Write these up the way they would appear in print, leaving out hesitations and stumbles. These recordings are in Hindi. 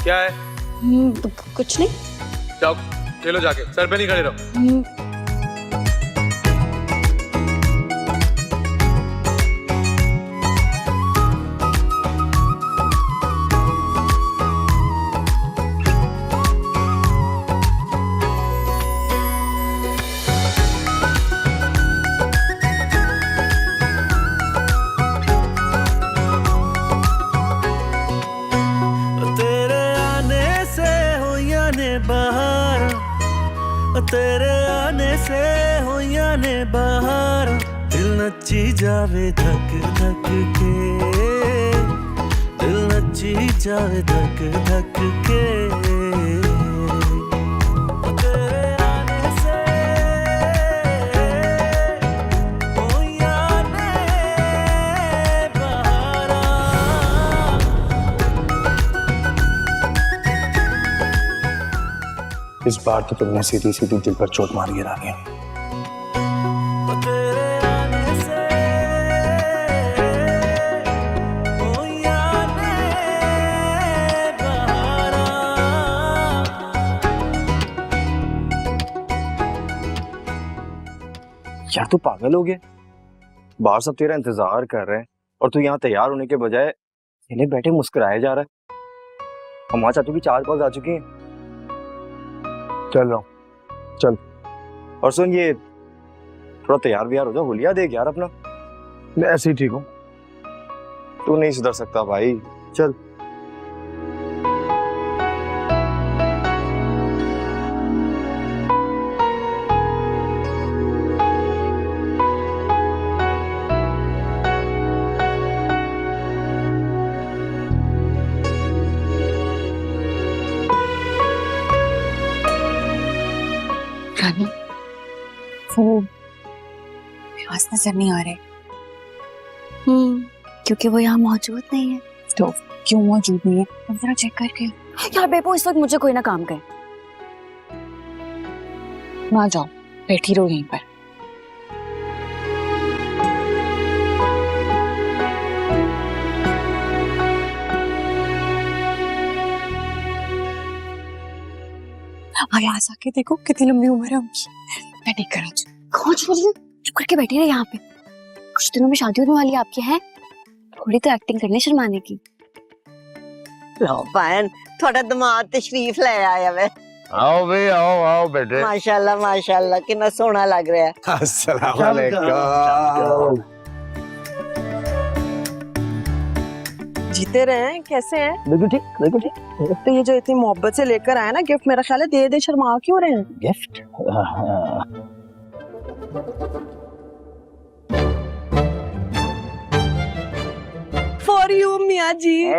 क्या है? कुछ नहीं। जाओ खेलो जाके, सर पे नहीं खड़े रहो। तेरे आने से होइया ने बाहर, दिल नची जावे धक धक के, दिल नची जावे धक धक के। तेरे आने से होइया ने बाहर। इस बार तो तुमने सीधी सीधी दिल पर चोट मारी है रानिया। यार तू पागल हो गया? बाहर सब तेरा इंतजार कर रहे हैं और तू यहाँ तैयार होने के बजाय इन्हें बैठे मुस्कुराए जा रहा है। हमारे चाचू की 4 कॉल्स आ चुकी हैं। चल रहा हूँ, चल। और सुन, ये थोड़ा तैयार व्यार हो जा, हुलिया देख यार अपना। मैं ऐसे ही ठीक हूँ। तू नहीं सुधर सकता भाई, चल। रानी, वो पास नजर नहीं आ रहे। क्योंकि वो यहाँ मौजूद नहीं है। तो क्यों मौजूद नहीं है? अब जरा चेक करके। यार बेबो, इस वक्त मुझे कोई ना काम करे। ना जाओ, बैठी रहो यहीं पर। आयास आके देखो कितनी लंबी उम्र है उनकी। मैं देख कर कौन छोड़ रही हूँ? चुप करके बैठी रहे यहाँ पे। कुछ दिनों में शादी होने वाली है आपकी, है? थोड़ी तो एक्टिंग करनी शर्माने की। लो बहन, थोड़ा दिमाग तशरीफ ले आया वे। आओ बे, आओ आओ बेटे। माशाल्लाह माशाल्लाह, कितना सोहना लग रहा है। अस्सलाम वालेकुम। जीते रहे हैं, कैसे हैं? बिल्कुल ठीक, बिल्कुल ठीक। तो ये जो इतनी मोहब्बत से लेकर आए ना गिफ्ट, मेरा ख्याल है दे दे शर्मा क्यों रहे हैं? गिफ्ट? फॉर यू मियाँ जी।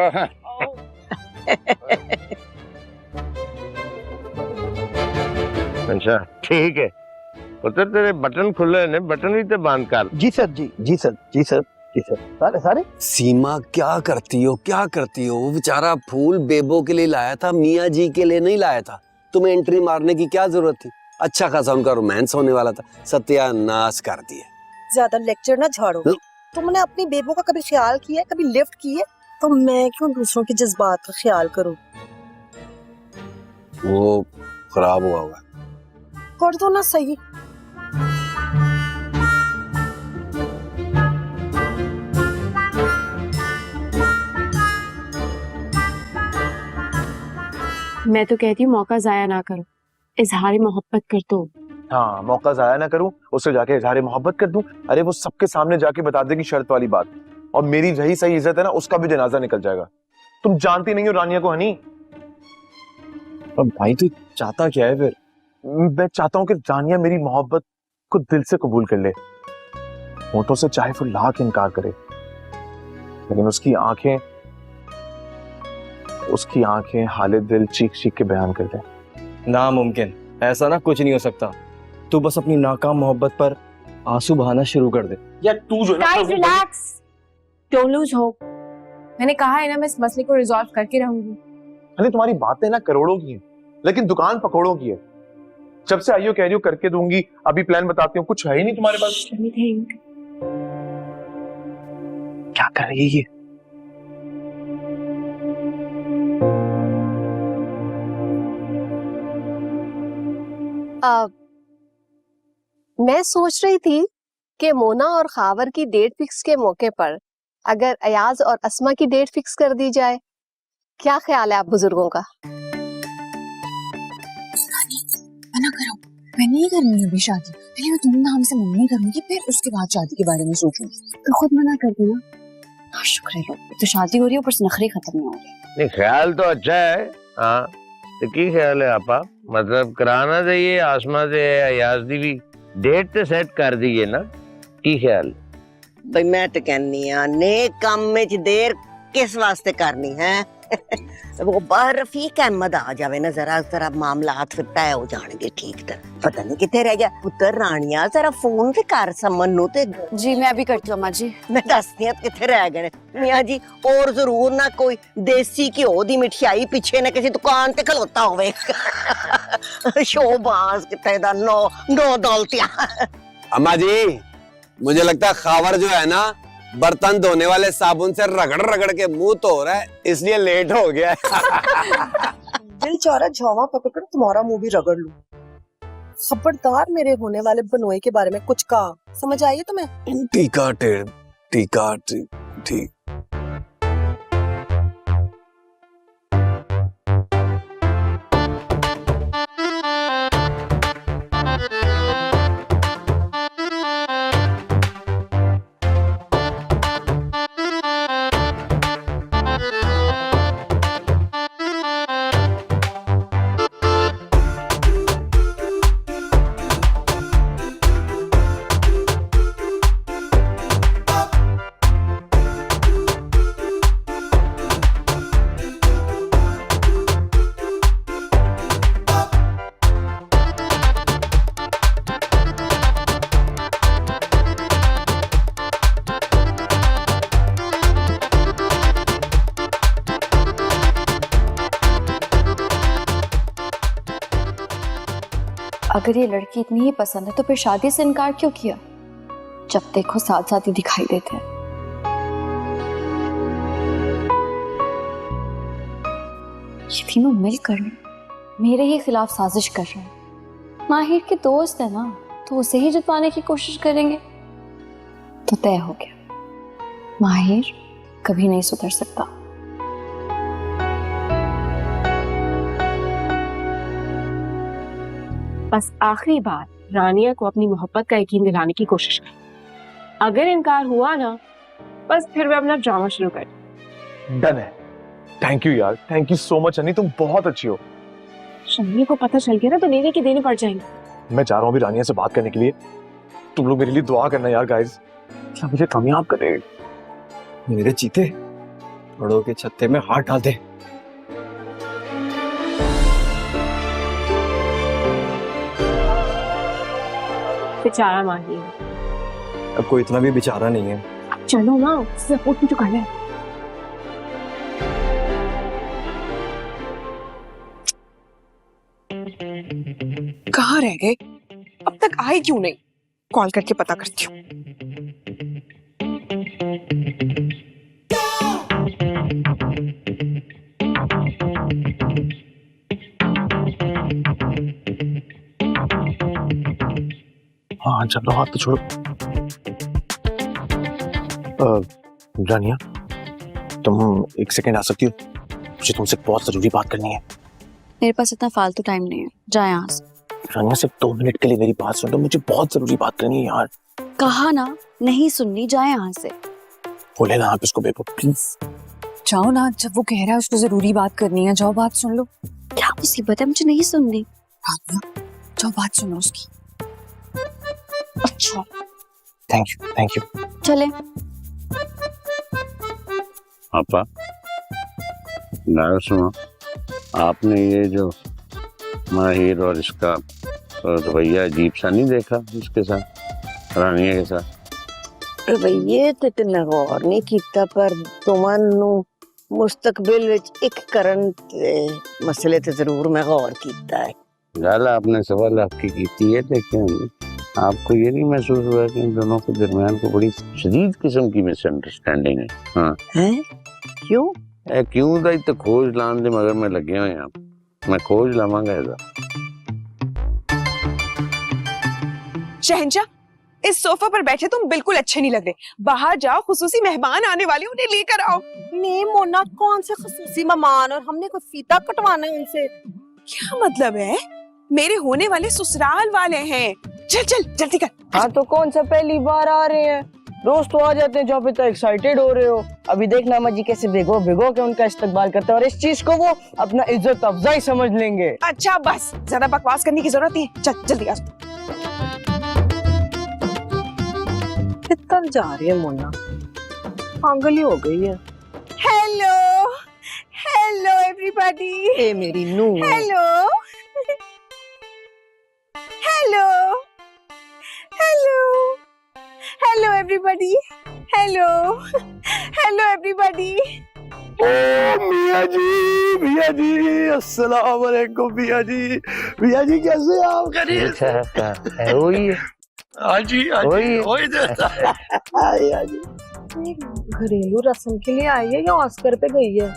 अच्छा ठीक है, पुत्र तेरे बटन खुले ने, बटन भी तो बंद कर। जी सर, जी जी सर, जी सर, जी सर, सारे सारे। सीमा क्या करती हो, क्या करती हो? वो बेचारा फूल बेबो के लिए लाया था, मियाँ जी के लिए नहीं लाया था। तुम्हें एंट्री मारने की क्या जरूरत थी? अच्छा खासा उनका रोमांस होने वाला था, सत्यानाश कर दिया। ज्यादा लेक्चर ना झाड़ो। तुमने अपनी बेबो का कभी ख्याल किया, कभी लिफ्ट की है? तो मैं क्यों दूसरों के जज्बात का ख्याल करूं? वो खराब हुआ होगा। कर दो ना सही। मैं तो कहती हूँ मौका जाया ना करो, इजहार मोहब्बत कर दो। हाँ, मौका जाया ना करूं, उससे जाके इजहार मोहब्बत कर दूं। अरे वो सबके सामने जाके बता देगी शर्त वाली बात, और मेरी रही सही इज्जत है ना, उसका भी जनाजा निकल जाएगा। तुम जानती नहीं हो रानिया को हनी। अब भाई तू चाहता क्या है फिर? मैं चाहता हूँ कि रानिया मेरी मोहब्बत को दिल से कबूल कर ले, होठों से चाहे वो लाख इनकार करे, लेकिन उसकी आंखें हाले दिल चीख चीख के बयान कर दे। नामुमकिन, ऐसा ना कुछ नहीं हो सकता। तू बस अपनी नाकाम मोहब्बत पर आंसू बहाना शुरू कर दे। या तू जो guys relax, don't lose hope. मैंने कहा है ना, मैं इस मसले को रिजॉल्व करके रहूंगी। अरे तुम्हारी बातें ना करोड़ों की हैं, लेकिन दुकान पकौड़ों की है। जब से आइयो कह रही हो करके दूंगी, अभी प्लान बताती हूँ, कुछ है ही नहीं तुम्हारे पास। क्या कर रही है? मैं सोच रही थी कि मोना और खावर की डेट फिक्स के मौके पर अगर अयाज और अस्मा की डेट फिक्स कर दी जाए, क्या ख्याल है आप बुजुर्गों का? मना करो, मैं नहीं करनी अभी शादी। पहले मैं धूमधाम से मम्मी करूंगी, फिर उसके बाद शादी के बारे में सोचूंगी। तो खुद मना कर देना। हाँ, शुक्र है लो, तो शादी हो रही है, ऊपर से नखरे खत्म नहीं हो रहे। नहीं, ख्याल तो अच्छा है। हाँ, तो की ख्याल है आपा? मतलब कराना चाहिए आसमा से अयाज दी भी डेट ते सेट कर दीजिए ना, की ख्याल? भाई मैं तो कहनी आ नेक काम में देर किस वास्ते करनी है? वो बाहर रफीक अहमद आ जावे ना, जरा जरा मामलात फिर तय हो जाएंगे ठीक तरह। पता नहीं कितने रह गया पुत्र रानिया, जरा फोन ते कर समन नु ते। जी मैं अभी करती हूँ अम्मा जी। मैं दसती हूं कितने रह गए मियां जी। और जरूर ना कोई देसी घ्यो दी मिठाई पीछे ना किसी दुकान ते खलोता होवे। शोबाज कितने दा नो दौलतिया। अम्मा जी, मुझे लगता है खावर जो है ना बर्तन धोने वाले साबुन से रगड़ रगड़ के मुंह धो रहा है, इसलिए लेट हो गया है। दिल चाह रहा झावा पकड़ कर तुम्हारा मुंह भी रगड़ लूं। खबरदार मेरे होने वाले बनोए के बारे में कुछ कहा, समझ आई है तुम्हें? टीका ठीक। अगर ये लड़की इतनी ही पसंद है तो फिर शादी से इनकार क्यों किया? जब देखो साथ साथ ही दिखाई देते हैं। ये तीनों मिलकर मेरे ही खिलाफ साजिश कर रहे हैं। माहिर के दोस्त है ना, तो उसे ही जितवाने की कोशिश करेंगे। तो तय हो गया, माहिर कभी नहीं सुधर सकता। बस आखिरी बार रानिया को अपनी मोहब्बत का यकीन दिलाने की कोशिश कर। अगर इनकार हुआ ना, बस फिर मैं अपना ड्रामा शुरू कर। डन है। थैंक यू यार, थैंक यू सो मच अन्नी, तुम बहुत अच्छी हो। शम्मी को पता चल गया ना तो लेने के देने पड़ जाएंगे। मैं जा रहा हूँ अभी रानिया से बात करने के लिए। तुम लोग मेरे लिए दुआ करना यार गाइस, क्या मुझे कामयाब करे। मेरे चीते बड़ों के छत्ते में हाथ डाल दे। बेचारा माहिर, अब कोई इतना भी बेचारा नहीं है। चलो ना, सपोर्ट भी तो करना है। कहाँ रह गए? अब तक आए क्यों नहीं? कॉल करके पता करती हूँ। हाँ चलो, हाथ तो छोड़ो। रानिया, तुम एक सेकंड आ सकती हो? मुझे तुमसे बहुत जरूरी बात करनी है। मेरे पास इतना फालतू टाइम नहीं है, जा यहाँ से। रानिया सिर्फ 2 मिनट के लिए मेरी बात सुन लो, मुझे बहुत जरूरी बात करनी है यार। कहा ना नहीं सुननी, जाए यहाँ से। बोले ना आप इसको बेबो, प्लीज जाओ ना, जब वो कह रहा है उसको जरूरी बात करनी है, जाओ बात सुन लो। क्या मुसीबत है, मुझे नहीं सुननी। जाओ बात सुनो उसकी। अच्छा थैंक यू। चले। आपा ना सुनो, आपने ये जो माहिर और इसका रवैया अजीब सा नहीं देखा इसके साथ, रानिया के साथ? रवैये ते तने गौर नहीं कीता, पर तुमानू मुस्तकबिल विच एक करन ते मसले ते जरूर मैं गौर कीता है। गल आपने सवाल आपकी कीती है, लेकिन आपको ये नहीं महसूस हुआ कि इन दोनों के दरमियान को बड़ी शदीद किस्म की मिसअंडरस्टैंडिंग है? हाँ है? क्यों? क्यों दा तो खोज लाने दे मगर मैं लगे हुए हैं। मैं खोज लावांगा इसदा। शहंशाह, इस सोफा पर बैठे तुम बिल्कुल अच्छे नहीं लग रहे। बाहर जाओ, खुसूसी मेहमान आने वाले, उन्हें लेकर आओ। नहीं मोना, कौन से खसूसी मेहमान, और हमने कोई फीता कटवाना है उनसे? क्या मतलब है? मेरे होने वाले ससुराल वाले हैं। चल चल जल्दी कर। हाँ तो कौन सा पहली बार आ रहे हैं? रोज तो आ जाते हैं, जहाँ पे तो एक्साइटेड हो रहे हो। अभी देखना अम्मा जी कैसे भिगो भिगो के उनका इस्तकबाल करते हैं, और इस चीज को वो अपना इज्जत अफजाई समझ लेंगे। अच्छा बस, ज्यादा बकवास करने की जरूरत नहीं है। चल जल्दी आ। किधर जा रही है मोना? पागल ही हो गई है। Hello hello everybody. ए मेरी नू। Hello hello hello hello everybody. Hello hello everybody. ओ मियाँ जी अस्सलाम वालेकुम मियाँ जी कैसे आप? वही है। हाँ जी वही घरेलू रस्म के लिए आई है या ऑस्कर पे गई है?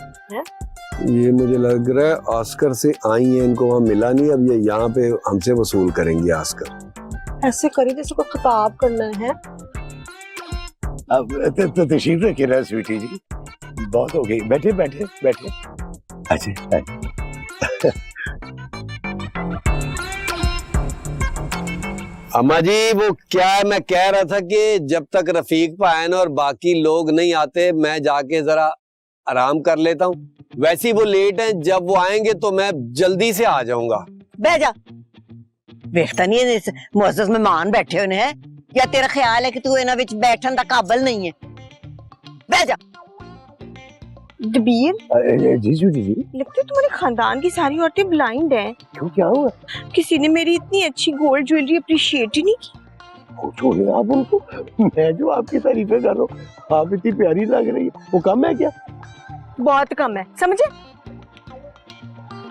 ये मुझे लग रहा है ऑस्कर से आई है, इनको वहाँ मिला नहीं, अब ये यहाँ पे हमसे वसूल करेंगी ऑस्कर। ऐसे करी जैसे कोई खिताब करना है। अब तो तशरीफ रखिए ना स्वीटी जी, बहुत हो गई। बैठे बैठे बैठे। अच्छा अम्मा जी वो क्या है, मैं कह रहा था कि जब तक रफीक पायन और बाकी लोग नहीं आते मैं जाके जरा आराम कर लेता हूँ। वैसे ही वो लेट हैं, जब वो आएंगे तो मैं जल्दी से आ जाऊंगा। बह जा। देखता नहीं है मुअज़्ज़ज़ मेहमान बैठे हुए हैं, या तेरा ख्याल है कि तू इन्हां विच बैठन दा काबिल नहीं है? बह जा। दबीर, जी स्वीटी जी। लगता है तुम्हारे खानदान की सारी औरतें ब्लाइंड हैं। क्यों, क्या हुआ? किसी ने मेरी इतनी अच्छी गोल्ड ज्वेलरी अप्रिशिएट ही नहीं की। छोड़े आप उनको, मैं जो आपकी तारीफें कर रहा हूँ, आप इतनी प्यारी लग रही है, वो कम है क्या? बहुत कम है, समझे?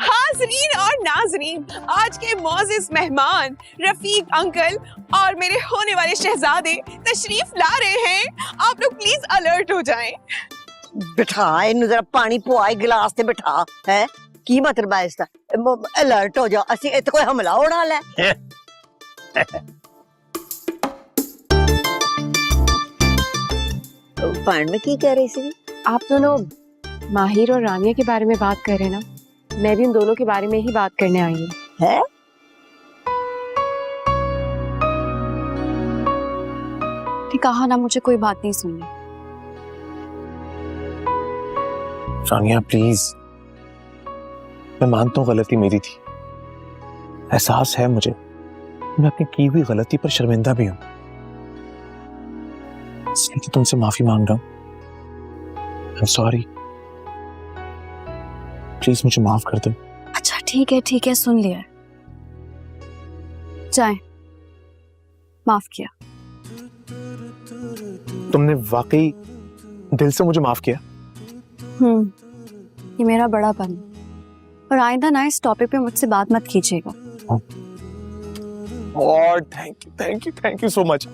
हाज़रीन और नाज़रीन, आज के मोअज़्ज़ज़ मेहमान रफीक अंकल और मेरे होने वाले शहजादे तशरीफ ला रहे हैं। आप लोग प्लीज अलर्ट हो जाएं। बिठा इन्हू जरा पानी पुआई गिलास ते बिठा है की मतलब है इसका? अलर्ट हो जाओ, असि इत्थे कोई हमला होने वाला है। पान में की कह रही थी? आप दोनों माहिर और रानिया के बारे में बात कर रहे हैं ना? मैं भी उन दोनों के बारे में ही बात करने आई हूँ। है? कहा ना मुझे कोई बात नहीं सुननी। रानिया प्लीज, मैं मानता हूँ गलती मेरी थी, एहसास है मुझे, मैं अपनी की हुई गलती पर शर्मिंदा भी हूँ, इसलिए तो तुमसे माफी मांग रहा हूँ। आई एम सॉरी, प्लीज मुझे माफ कर दो। अच्छा ठीक है सुन लिया, जाए, माफ किया। तुमने वाकई दिल से मुझे माफ किया? ये मेरा बड़ापन है, और आइंदा ना इस टॉपिक पे मुझसे बात मत कीजिएगा। और thank you so much.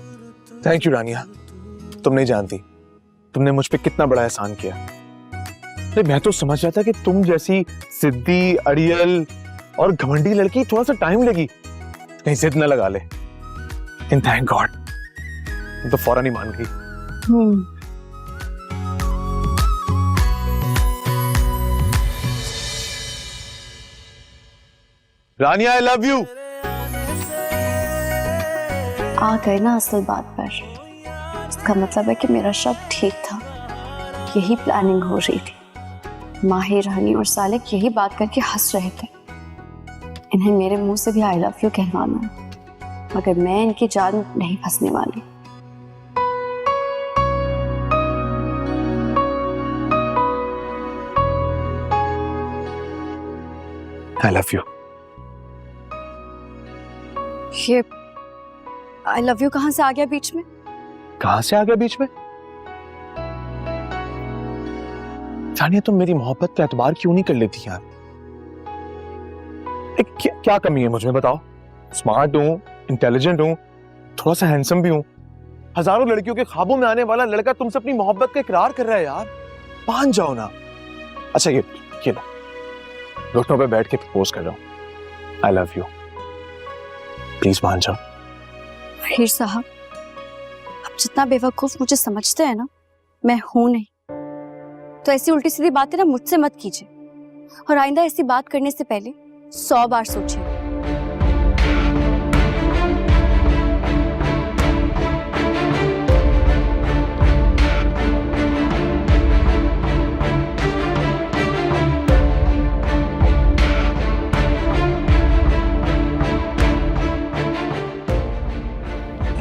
Thank you Rania, तुम नहीं जानती तुमने मुझ पे कितना बड़ा एहसान किया। अरे मैं तो समझ रहा था कि तुम जैसी सिद्धि, अड़ियल और घमंडी लड़की थोड़ा सा टाइम लगी, कहीं जिद न लगा ले। इन थैंक गॉड तो फौरन ही मान गई। रानिया आई लव यू। आ गए ना असल बात पर, इसका मतलब है कि मेरा शक ठीक था, यही प्लानिंग हो रही थी। माहिर, हनी और सालिक यही बात करके हंस रहे थे। इन्हें मेरे मुंह से भी आई लव यू कहवाना है, मगर मैं इनकी जान नहीं फंसने वाली। I love you. ये आई लव यू कहां से आ गया बीच में? कहां से आ गया बीच में? जानिए तुम मेरी मोहब्बत का एतबार क्यों नहीं कर लेती यार? क्या कमी है मुझ में बताओ? स्मार्ट हूँ, इंटेलिजेंट हूँ, थोड़ा सा हैंडसम भी हूँ। हजारों लड़कियों के ख्वाबों में आने वाला लड़का तुमसे अपनी मोहब्बत का इकरार कर रहा है यार, मान जाओ ना। अच्छा ये लो, घुटनों पे बैठ के प्रपोज कर रहा हूँ, आई लव यू, प्लीज मान जाओ। हीर साहब, आप जितना बेवकूफ मुझे समझते हैं ना, मैं हूं नहीं। तो ऐसी उल्टी सीधी बातें ना मुझसे मत कीजिए, और आइंदा ऐसी बात करने से पहले 100 बार सोचिए।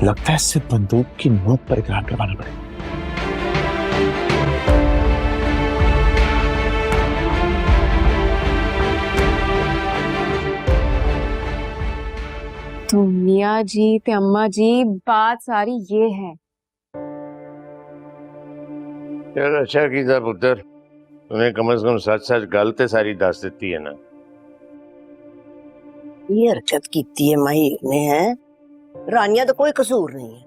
लगता है सिर्फ बंदूक की नोक पर इकरार करवाना पड़ेगा। तो मियाँ जी ते अम्मा जी, बात सारी ये है। यार अच्छा कीता पुत्र, तूने कम से कम सच सच गल ते सारी दस देती है ना। ये हरकत की है माहिर ने, है रानिया तो कोई कसूर नहीं है,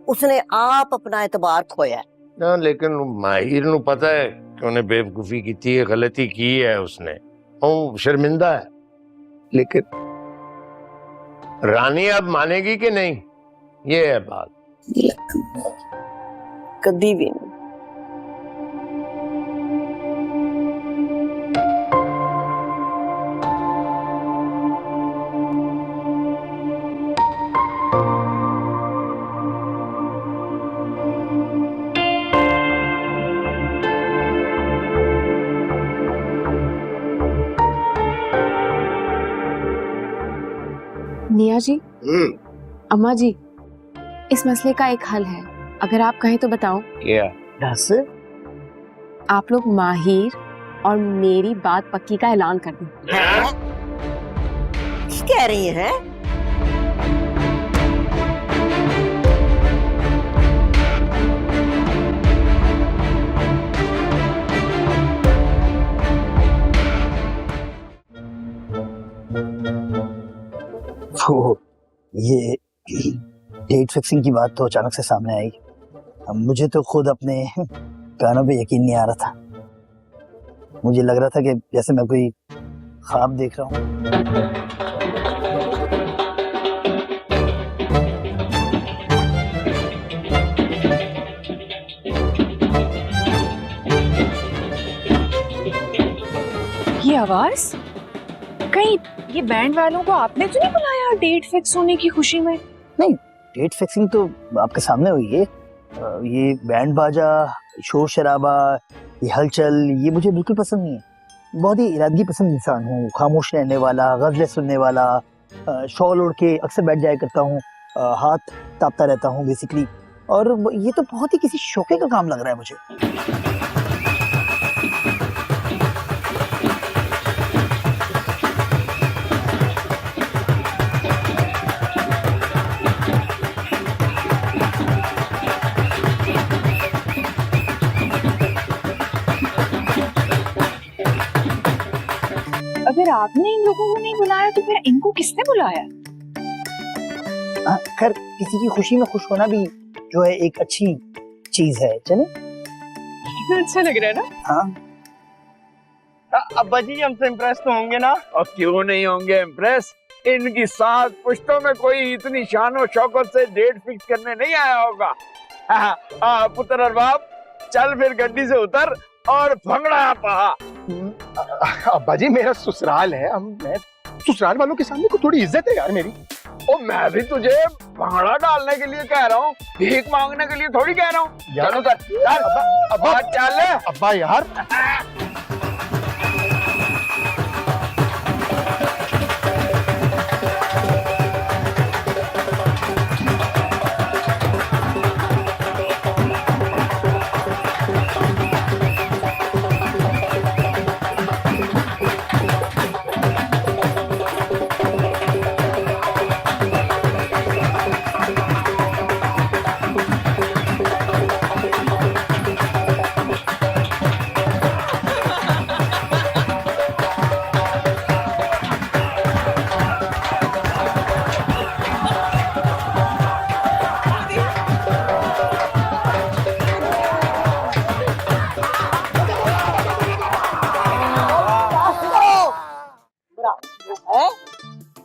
उसने आप अपना एतबार खोया है। ना लेकिन माहिर नु पता है कि उन्हें बेवकूफी की है, गलती की है उसने, वो शर्मिंदा है। लेकिन रानी अब मानेगी कि नहीं, ये है बात। कभी भी नहीं। मियाँ जी, अम्मा जी, इस मसले का एक हल है, अगर आप कहें तो बताओ। क्या? दस। आप लोग माहिर और मेरी बात पक्की का ऐलान कर दें। कह रही है? वो ये डेट फिक्सिंग की बात तो अचानक से सामने आई। मुझे तो खुद अपने कानों पे यकीन नहीं आ रहा था। मुझे लग रहा था कि जैसे मैं कोई ख्वाब देख रहा हूँ। ये आवाज कहीं ये बैंड वालों को आपने तो नहीं बुलाया डेट फिक्स होने की खुशी में? नहीं, डेट फिक्सिंग तो आपके सामने हुई है। ये बैंड बाजा, शोर शराबा, ये हलचल, ये मुझे बिल्कुल पसंद नहीं है। बहुत ही इरादगी पसंद इंसान हूँ, खामोश रहने वाला, गज़लें सुनने वाला, शॉल ओढ़ के अक्सर बैठ जाया करता हूँ, हाथ तापता रहता हूँ बेसिकली। और ये तो बहुत ही किसी शौके का काम लग रहा है मुझे। अगर आपने इन लोगों को नहीं बुलाया तो फिर इनको किसने बुलाया? खैर, किसी की खुशी में खुश होना भी जो है एक अच्छी चीज है। चले, अच्छा लग रहा है ना? हाँ। अब्बा जी हमसे इम्प्रेस तो होंगे ना? और क्यों नहीं होंगे इम्प्रेस? इनकी 7 पुश्तों में कोई इतनी शान और शौकत से डेट फिक्स करने नहीं आया होगा। पुत्र और बाप, चल फिर गड्डी से उतर और भंगड़ा पा। अब्बा जी मेरा ससुराल है, मैं ससुराल वालों के सामने को थोड़ी इज्जत है यार मेरी। ओ मैं भी तुझे भंगड़ा डालने के लिए कह रहा हूँ, भीख मांगने के लिए थोड़ी कह रहा हूँ। चलो अब्बा चल। अब्बा यार,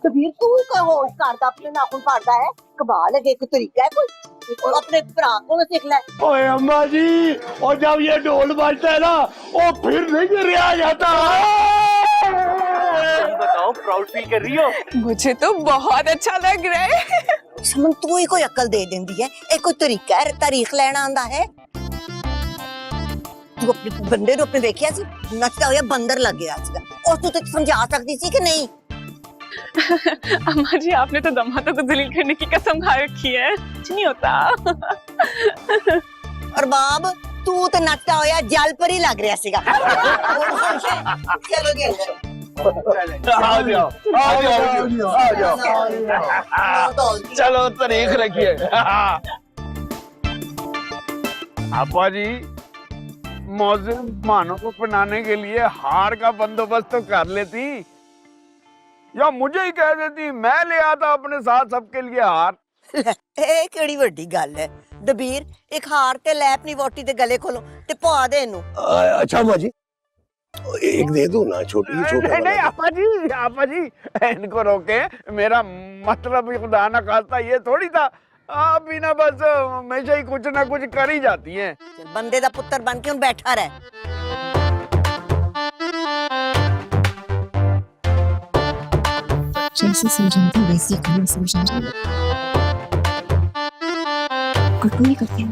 कबीर तू कहो करदा अपने नाखून फाड़दा है कमाल है एक तरीका है कोई और अपने भरा को सीख ले ओए अम्मा जी, और जब ये ढोल बजता है ना, वो फिर नहीं रिया जाता। बताओ प्राउड फील कर रही हो? मुझे तो बहुत अच्छा लग रहा है। समन तू ही कोई अकल दे देंदी है एक कोई तरीका है तारीख लेना आंदा है तू अपने बंदे नु अपने देखिया सी नचदा होया बंदर लग गया सीगा और तू तो समझा सकती सी कि नहीं अम्मा जी आपने तो दमादों को जलील करने की कसम खा रखी है, कुछ नहीं होता। और बाब तू तो नचदा होया जल पर ही लग रहा सीगा चलो जी आ जाओ, आ जाओ, आ जाओ। चलो तारीख रखिए। आपा जी, मौजूद मेहमानों को पहनाने के लिए हार का बंदोबस्त तो कर लेती, या मुझे ही कह देती, मैं ले आता अपने साथ सबके लिए हार। ਇਹ ਕਿਹੜੀ ਵੱਡੀ ਗੱਲ ਹੈ ਦਬੀਰ ਇੱਕ ਹਾਰ ਤੇ ਲੈ ਆਪਣੀ ਵੋਟੀ ਦੇ ਗਲੇ ਖੋਲੋ ਤੇ ਪਾ ਦੇ ਇਹਨੂੰ अच्छा अम्मा जी, एक दे दो ना, छोटी छोटा नहीं नहीं आपा जी इनको रोके, मेरा मतलब खुदा ना खास्ता ये थोड़ी था, आप भी ना बस हमेशा ही कुछ ना कुछ कर ही जाती हैं। ਬੰਦੇ ਦਾ ਪੁੱਤਰ ਬਣ ਕੇ ਹੁਣ ਬੈਠਾ ਰਹਿ जैसे समझाती वैसे करना समझा नहीं करते हैं।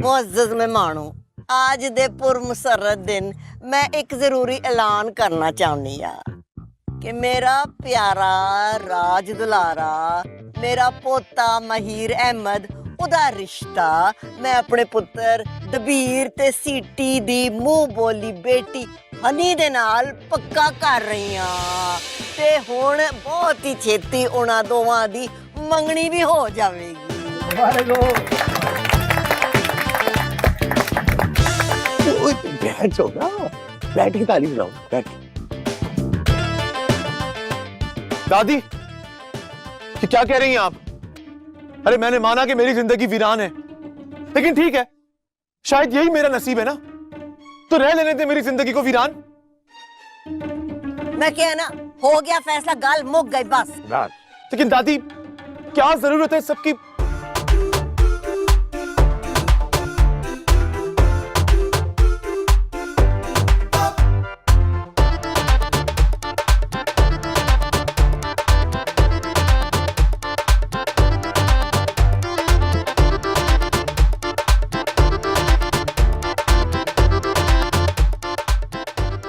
मुअज़्ज़ज़ मेहमानों आज दे पुरमसरत दिन मैं एक जरूरी ऐलान करना चाहनी आ कि मेरा प्यारा राज दुलारा मेरा पोता महीर अहमद उदा रिश्ता मैं अपने पुत्र दबीर ते सीटी दी मुंह बोली बेटी हनी दे नाल पक्का कर रही हां ते हुण बहुत ही छेती उना दोवां दी मंगनी भी हो जावेगी। बैठ जाओ ना, बैठ के ताली बजाओ, बैठ। दादी ये क्या कह रही हैं आप? अरे मैंने माना कि मेरी जिंदगी वीरान है, लेकिन ठीक है, शायद यही मेरा नसीब है ना, तो रह लेने दे मेरी जिंदगी को वीरान। मैं क्या ना हो गया फैसला, गाल मुक गई बस। लेकिन दादी क्या जरूरत है सबकी?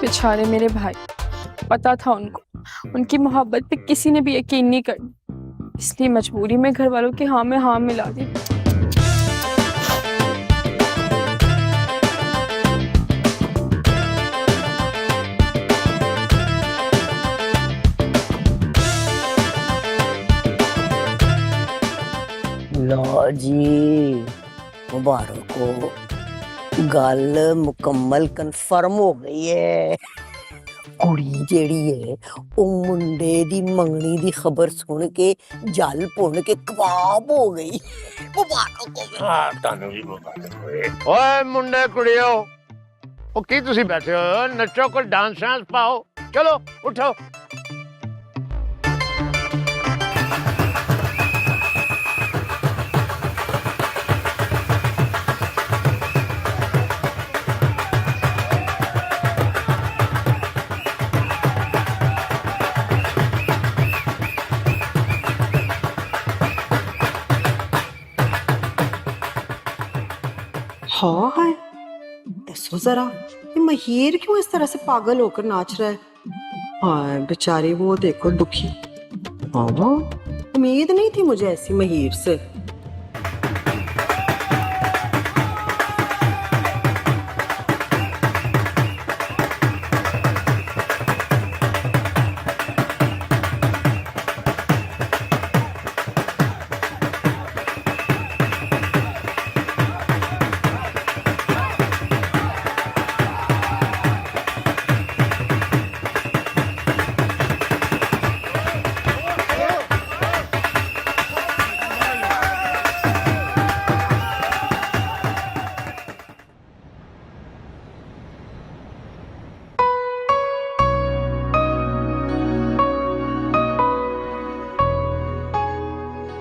बेचारे मेरे भाई, पता था उनको उनकी मोहब्बत पे किसी ने भी यकीन नहीं करना, इसलिए मजबूरी में घर वालों के हाँ में हाँ मिला दी। लो जी मुबारक हो, गल मुकम्मल कंफर्म हो गई है। कुड़ी जेड़ी है ओ मुंडे दी मंगनी दी खबर सुन के जल भुन के कबाब हो गई। मुबारक हो। ओए मुंडे कुड़ियो, ओ की तुसी बैठे हो? नचो, कोई डांस शांस पाओ, चलो उठो। हाँ है दसो जरा ये महीर क्यों इस तरह से पागल होकर नाच रहा है? हाँ बेचारी वो देखो दुखी। हाँ उम्मीद नहीं थी मुझे ऐसी महीर से।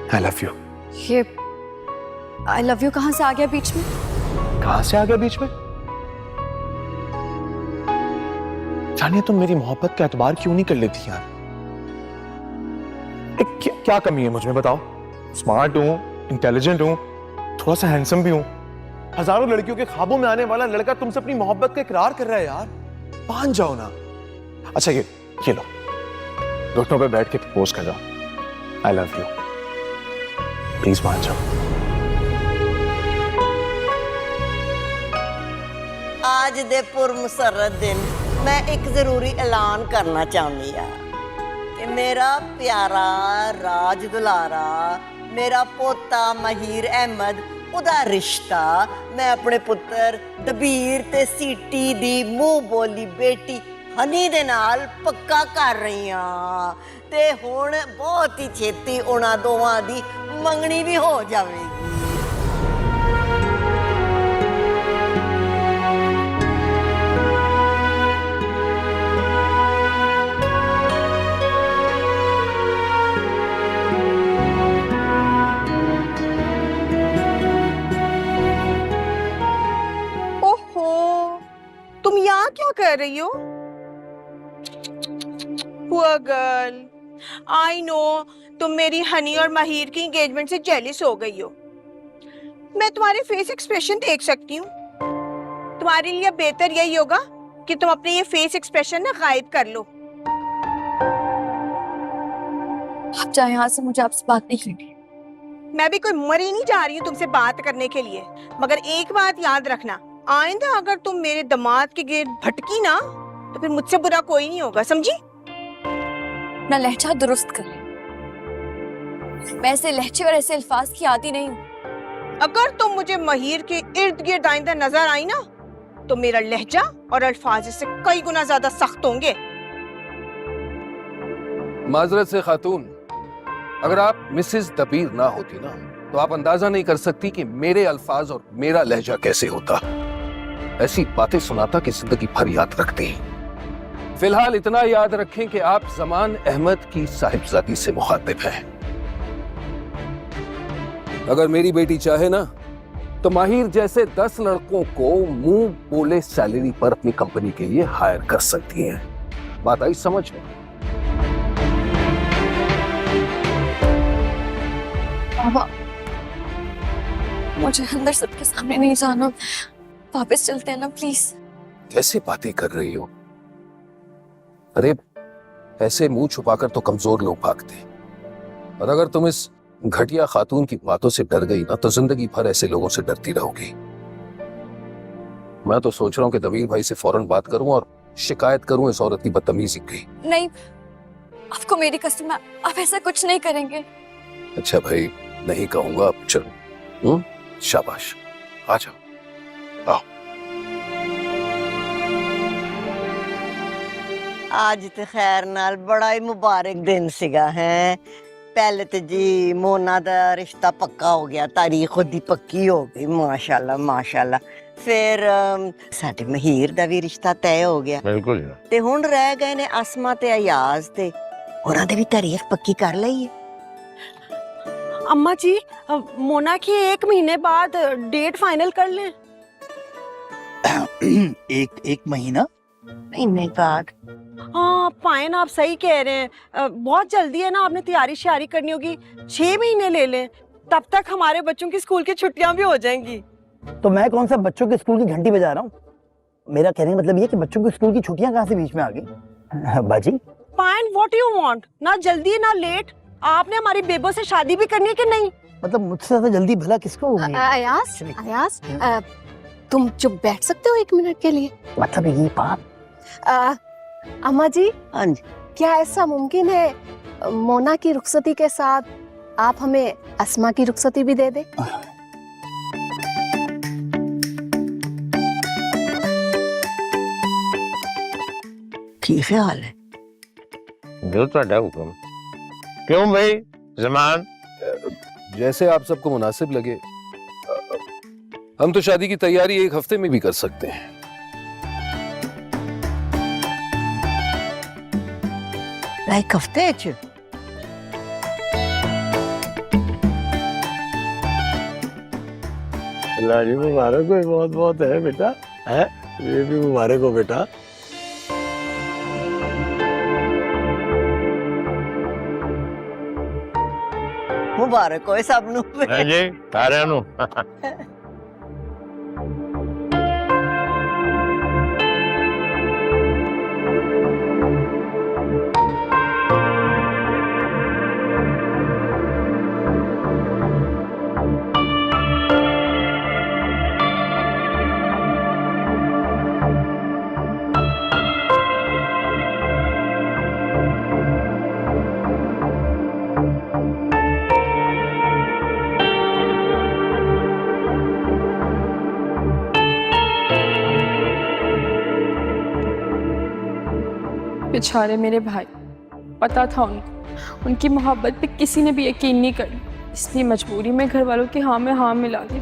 I love you. ये आई लव यू कहाँ से आ गया बीच में? कहां से आ गया बीच में? जानिए तुम मेरी मोहब्बत का एतबार क्यों नहीं कर लेती यार? क्या कमी है मुझ में बताओ? स्मार्ट हूं, इंटेलिजेंट हूं, थोड़ा सा हैंडसम भी हूं। हजारों लड़कियों के ख्वाबों में आने वाला लड़का तुमसे अपनी मोहब्बत का इकरार कर रहा है यार। मान जाओ ना। अच्छा ये लो, घुटनों पे बैठ के प्रपोज कर जाओ, आई लव यू। प्लीज मान जाओ। आज दे पुरमसरत दिन मैं एक जरूरी ऐलान करना चाहनी आ कि मेरा प्यारा राज दुलारा, मेरा पोता महीर अहमद, उदा रिश्ता मैं अपने पुत्र दबीर ते सीटी दी मुंह बोली बेटी हनी दे नाल पक्का कर रही हां ते हुण बहुत ही छेती उन्हां दोवां दी मंगनी भी हो जावेगी। तुम यहाँ क्या कर रही हो? Poor girl, I know तुम मेरी हनी और माहिर की एंगेजमेंट से जेलिस हो गई हो। मैं तुम्हारे फेस एक्सप्रेशन देख सकती हूँ। तुम्हारे लिए बेहतर यही होगा कि तुम अपने ये फेस एक्सप्रेशन ना गायब कर लो। आप जाए यहाँ से, मुझे आपसे बात नहीं करनी। मैं भी कोई मरी नहीं जा रही हूँ तुमसे बात करने के लिए, मगर एक बात याद रखना, आइंदा अगर तुम मेरे दामाद के गिर्द भटकी ना तो फिर मुझसे बुरा कोई नहीं होगा, समझी? अपना लहजा दुरुस्त कर ले। मैं ऐसे लहजे और ऐसे अल्फाज की आदी नहीं हूँ। अगर तुम मुझे महीर के इर्द गिर्द आइंदा नजर आई ना तो मेरा लहजा और अल्फाज इससे कई गुना ज्यादा सख्त होंगे। माजरत से खातून, अगर आप मिसेस दबीर ना होती ना तो आप अंदाजा नहीं कर सकती कि मेरे अल्फाज और मेरा लहजा कैसे होता। ऐसी बातें सुनाता कि जिंदगी भर याद रखते हैं। फिलहाल इतना याद रखें कि आप जमान अहमद की साहिबजादी से मुखातिब हैं। अगर मेरी बेटी चाहे ना तो माहिर जैसे 10 लड़कों को मुंह बोले सैलरी पर अपनी कंपनी के लिए हायर कर सकती हैं। बात आई समझ में? बाबा, मुझे अंदर सबके सामने नहीं जाना, वापस चलते हैं ना प्लीज। कैसे बातें कर रही हो? अरे ऐसे मुंह छुपाकर तो कमजोर लोग भागते, और अगर तुम इस घटिया खातून की बातों से डर गई ना तो जिंदगी भर ऐसे लोगों से डरती रहोगी। मैं तो सोच रहा हूँ कि दबीर भाई से फौरन बात करूं और शिकायत करूं इस औरत की बदतमीजी की। नहीं, आपको मेरी कसम, आप ऐसा कुछ नहीं करेंगे। अच्छा भाई, नहीं कहूंगा, अब चलो। शाबाश, आ जाओ, आओ। आज तो खैर नाल बड़ा ही मुबारक दिन सीगा है। पहले तो जी मोना दा रिश्ता पक्का हो गया, तारीख खुद पक्की हो गई, माशाल्लाह माशाल्लाह। फिर साडे महीर दा भी रिश्ता तय हो गया। बिल्कुल। ते हुण रह गए ने असमा ते अयाज ते, उन्हां दी भी तारीख पक्की कर लई है। अम्मा जी, मोना की 1 महीने बाद डेट फाइनल कर लें। एक महीना महीने बाद? हाँ पायन, आप सही कह रहे हैं, बहुत जल्दी है ना, आपने तैयारी श्यारी करनी होगी। 6 महीने ले लें, तब तक हमारे बच्चों की स्कूल की छुट्टियां भी हो जाएंगी। तो मैं कौन सा बच्चों के स्कूल की घंटी बजा रहा हूँ? मेरा कहने का मतलब ये कि बच्चों की स्कूल की छुट्टियां कहाँ से बीच में आ गई? बाजी पायन, व्हाट यू वांट? ना जल्दी ना लेट। आपने हमारी बेबो से शादी भी करनी है कि नहीं? मतलब मुझसे ज्यादा जल्दी भला किसको होगी? अयाज, अयाज, तुम चुप बैठ सकते हो 1 मिनट के लिए? मतलब ये बात। अम्मा जी, हाँ जी, क्या ऐसा मुमकिन है मोना की रुखसती के साथ आप हमें अस्मा की रुखसती भी दे दे? की ख्याल है? जो ਤੁਹਾਡਾ हुक्म। क्यों भाई जमान? जैसे आप सबको मुनासिब लगे। हम तो शादी की तैयारी 1 हफ्ते में भी कर सकते हैं। एक हफ्ते अल्लाह जी मुबारक हो, बहुत बहुत है बेटा, है ये भी मुबारक हो बेटा। मुबारक होए सबनू। है जी साਰਿਆਂ ਨੂੰ। बेचारे मेरे भाई, पता था उनको उनकी मोहब्बत पे किसी ने भी यकीन नहीं कर, इसलिए मजबूरी में घर वालों की हाँ में हाँ मिला दी।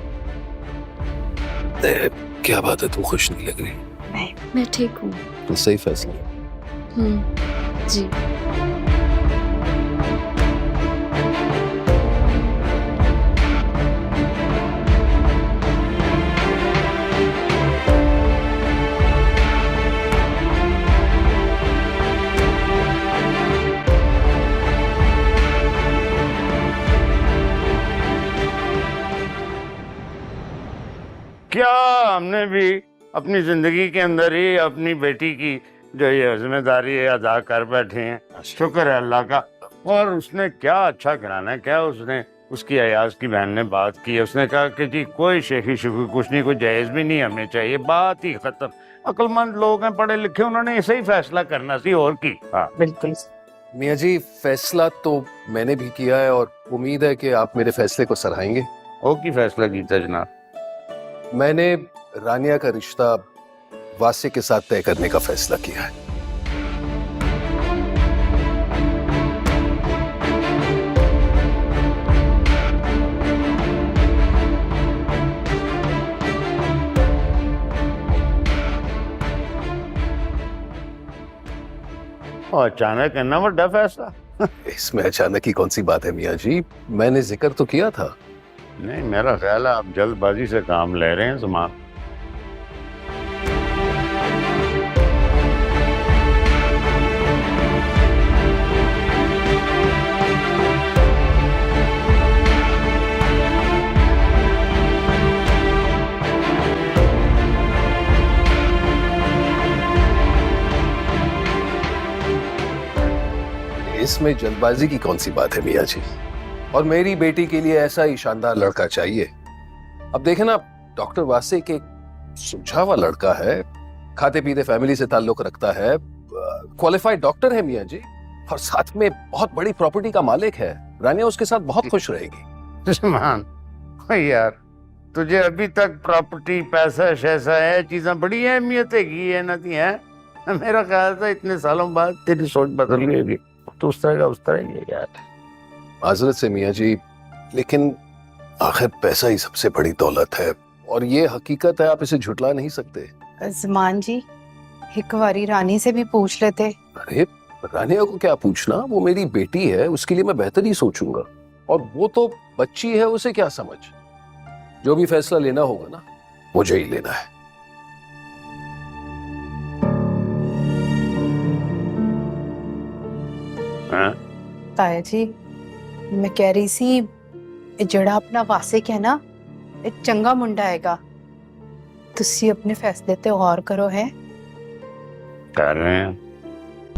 क्या बात है, तू खुश नहीं लग रही? मैं ठीक हूँ। तो सही फैसला। जी। क्या हमने भी अपनी जिंदगी के अंदर ही अपनी बेटी की जो ये जिम्मेदारी है अदा कर बैठे हैं। शुक्र है अल्लाह का। और उसने क्या अच्छा कराना है, क्या उसने उसकी अयाज की बहन ने बात की, उसने कहा कि जी कोई शेखी शुखी कुछ नहीं, कोई जायज भी नहीं हमें चाहिए, बात ही खत्म। अक्लमंद लोग हैं, पढ़े लिखे, उन्होंने ऐसे ही फैसला करना सी और की। हाँ बिल्कुल। मियाँ जी फैसला तो मैंने भी किया है और उम्मीद है कि आप मेरे फैसले को सराहेंगे। ओ की फैसला कीता जनाब? मैंने रानिया का रिश्ता वासे के साथ तय करने का फैसला किया है। अचानक इतना बड़ा फैसला? इसमें अचानक की कौन सी बात है मियाँ जी, मैंने जिक्र तो किया था। नहीं, मेरा ख्याल है आप जल्दबाजी से काम ले रहे हैं ज़मान। इसमें जल्दबाजी की कौन सी बात है मियाँ जी, और मेरी बेटी के लिए ऐसा ही शानदार लड़का चाहिए। अब देखें ना, डॉक्टर वासे के सुलझा हुआ लड़का है, खाते पीते फैमिली से ताल्लुक रखता है, क्वालिफाइड डॉक्टर है मियाँ जी, और साथ में बहुत बड़ी प्रॉपर्टी का मालिक है। रानिया उसके साथ बहुत खुश रहेगी। ज़मान यार, तुझे अभी तक प्रॉपर्टी, पैसा शैसा है चीज़ें बड़ी अहमियत है ना थी है। मेरा ख्याल था इतने सालों बाद तेरी सोच बदल गई होगी, तो उस तरह का उस तरह ही है यार। माजरत से मियाँ जी, लेकिन आखिर पैसा ही सबसे बड़ी दौलत है और ये हकीकत है, आप इसे झुटला नहीं सकते। जमान जी, एक बारी रानी से भी पूछ लेते। अरे रानिया को क्या पूछना, वो मेरी बेटी है, उसके लिए मैं बेहतर ही सोचूंगा, और वो तो बच्ची है, उसे क्या समझ। जो भी फैसला लेना होगा ना, मुझे ही लेना है। ताया जी, मैं कह रही सी, जड़ा अपना वासे कहना एक चंगा मुंडा हैगा, तुसी अपने फैसले ते गौर करो। है कर रहे हैं,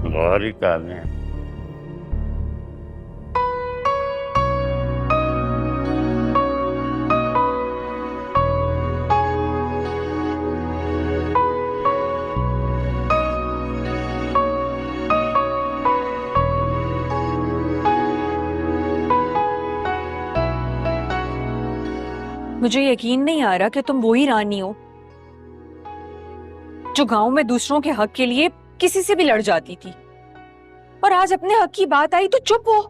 गौर ही कर रहे हैं। मुझे यकीन नहीं आ रहा कि तुम वही रानी हो जो गांव में दूसरों के हक के लिए किसी से भी लड़ जाती थी, और आज अपने हक की बात आई तो चुप हो।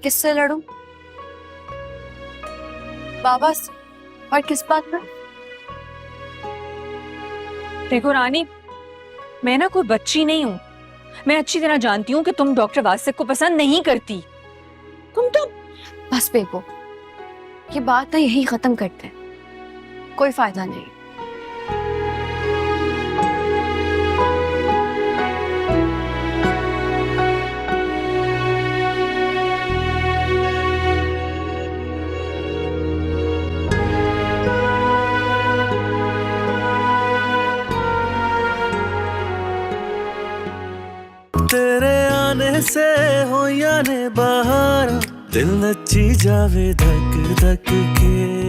किससे लड़ूं? बाबा से। और किस बात पर? देखो रानी, मैं ना कोई बच्ची नहीं हूं। मैं अच्छी तरह जानती हूं कि तुम डॉक्टर वासिक को पसंद नहीं करती। तुम तो बस बेबो, ये बात ना यही खत्म करते हैं, कोई फायदा नहीं। तेरे आने से हो या ने बहार, दिल नची जावे धक धक के।